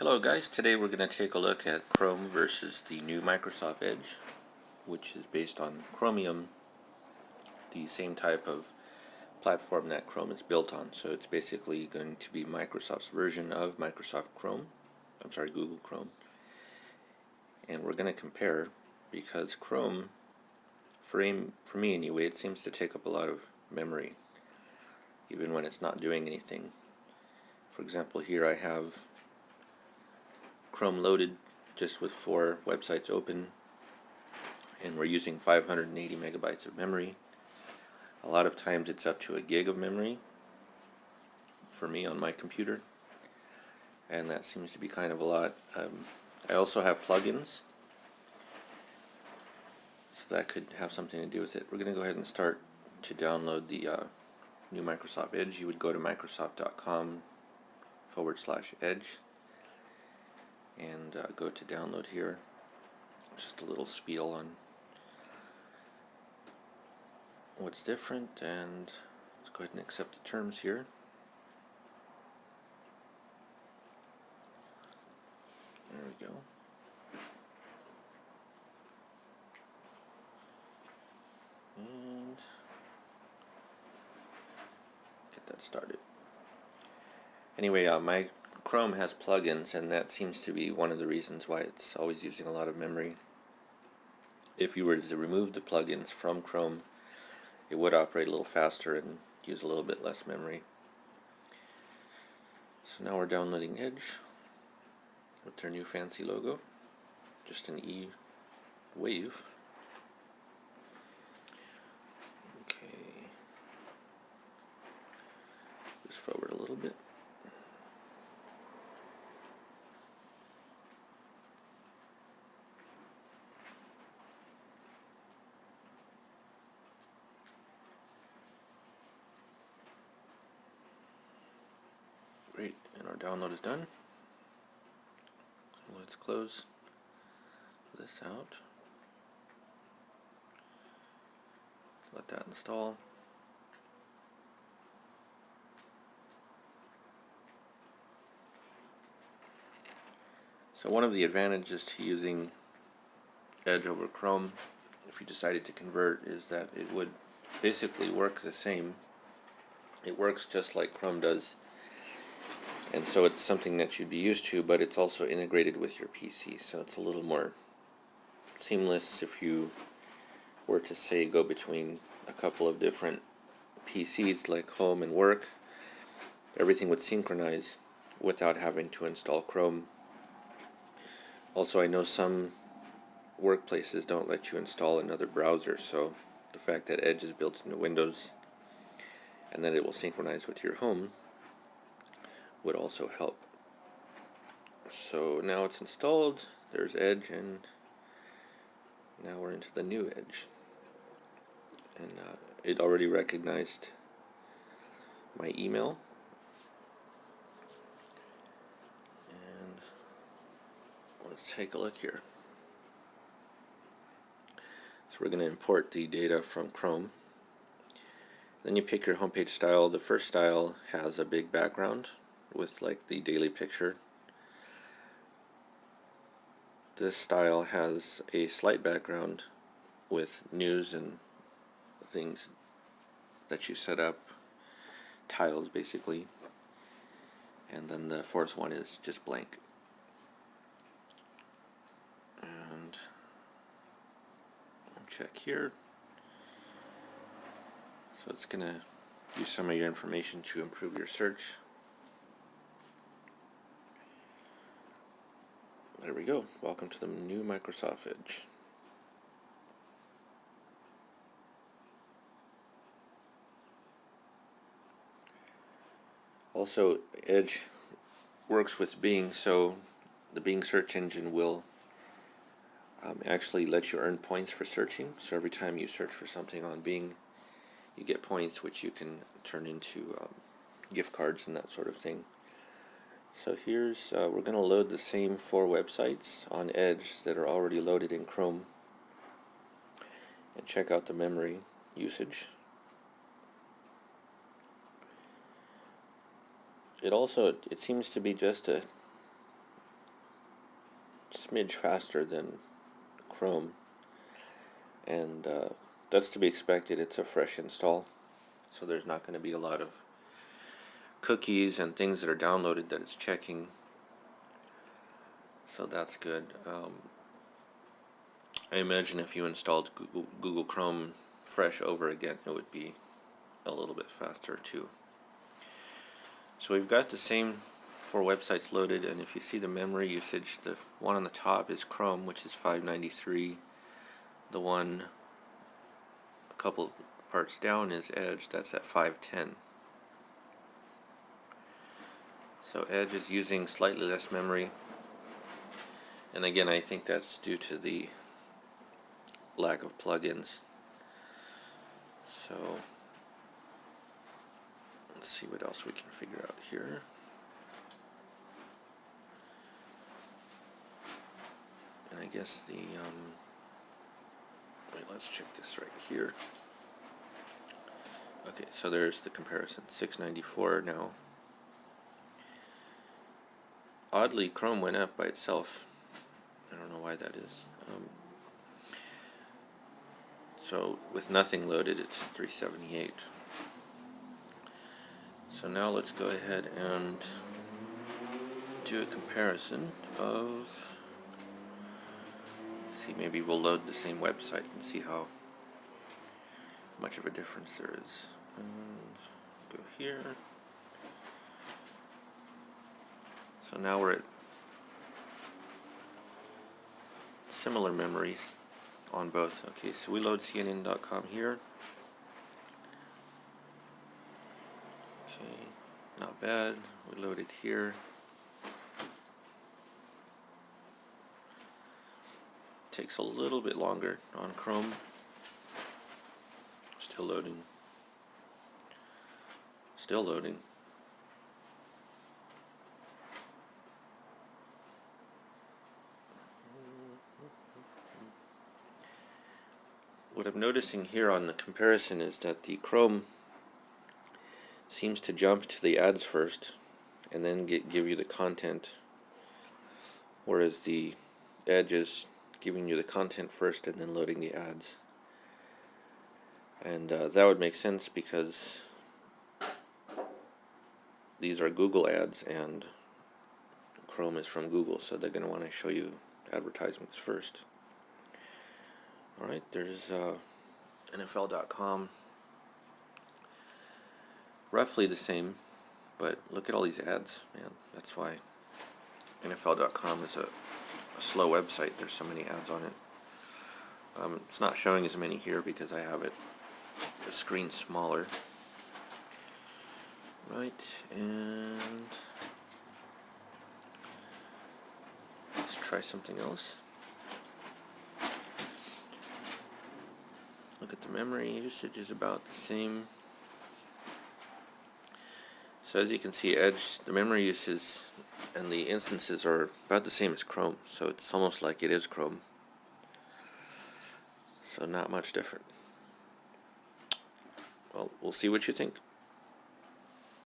Hello guys, today we're going to take a look at Chrome versus the new Microsoft Edge, which is based on Chromium, the same type of platform that Chrome is built on. So it's basically going to be Microsoft's version of Google Chrome. And we're going to compare, because Chrome, for me anyway, it seems to take up a lot of memory, even when it's not doing anything. For example, here I have Chrome loaded just with 4 websites open, and we're using 580 megabytes of memory. A lot of times it's up to a gig of memory for me on my computer, and that seems to be kind of a lot. I also have plugins, so that could have something to do with it. We're going to go ahead and start to download the new Microsoft Edge. You would go to microsoft.com/edge and go to download here. Just a little spiel on what's different, and let's go ahead and accept the terms here. There we go. And get that started. Anyway, my Chrome has plugins, and that seems to be one of the reasons why it's always using a lot of memory. If you were to remove the plugins from Chrome, it would operate a little faster and use a little bit less memory. So now we're downloading Edge with their new fancy logo, just an E wave. Okay, just forward a little bit. Great, and our download is done. So let's close this out. Let that install. So one of the advantages to using Edge over Chrome, if you decided to convert, is that it would basically work the same. It works just like Chrome does, and so it's something that you'd be used to, but it's also integrated with your PC, so it's a little more seamless. If you were to, say, go between a couple of different PCs like home and work, everything would synchronize without having to install Chrome. Also, I know some workplaces don't let you install another browser, so the fact that Edge is built into Windows and that it will synchronize with your home would also help. So now it's installed, there's Edge, and now we're into the new Edge. And it already recognized my email. And let's take a look here. So we're going to import the data from Chrome. Then you pick your homepage style. The first style has a big background with like the daily picture. This style has a slight background with news and things that you set up, tiles basically. And then the fourth one is just blank. And I'll check here. So it's going to use some of your information to improve your search. There we go. Welcome to the new Microsoft Edge. Also, Edge works with Bing, so the Bing search engine will actually let you earn points for searching. So every time you search for something on Bing, you get points which you can turn into gift cards and that sort of thing. So here's, we're going to load the same 4 websites on Edge that are already loaded in Chrome and check out the memory usage. It seems to be just a smidge faster than Chrome, and that's to be expected. It's a fresh install, so there's not going to be a lot of cookies and things that are downloaded that it's checking, so that's good. I imagine if you installed Google Chrome fresh over again, it would be a little bit faster too. So we've got the same 4 websites loaded, and if you see the memory usage, the one on the top is Chrome, which is 593. The one a couple parts down is Edge, that's at 510. So Edge is using slightly less memory, and again I think that's due to the lack of plugins. So let's see what else we can figure out here. And I guess the wait, let's check this right here. Okay, so there's the comparison. 694 now. Oddly, Chrome went up by itself. I don't know why that is. So with nothing loaded, it's 378. So now let's go ahead and do a comparison of, let's see, maybe we'll load the same website and see how much of a difference there is. And go here. So now we're at similar memories on both. Okay, so we load CNN.com here. Okay, not bad. We load it here. Takes a little bit longer on Chrome. Still loading. Still loading. What I'm noticing here on the comparison is that the Chrome seems to jump to the ads first and then give you the content, whereas the Edge is giving you the content first and then loading the ads. And that would make sense because these are Google ads and Chrome is from Google, so they're going to want to show you advertisements first. Alright, there's NFL.com. Roughly the same, but look at all these ads, man. That's why NFL.com is a slow website. There's so many ads on it. It's not showing as many here because I have the screen smaller. Right, and let's try something else. Look at the memory usage is about the same. So as you can see, Edge, the memory uses and the instances are about the same as Chrome, so it's almost like it is Chrome. So not much different. Well, we'll see what you think.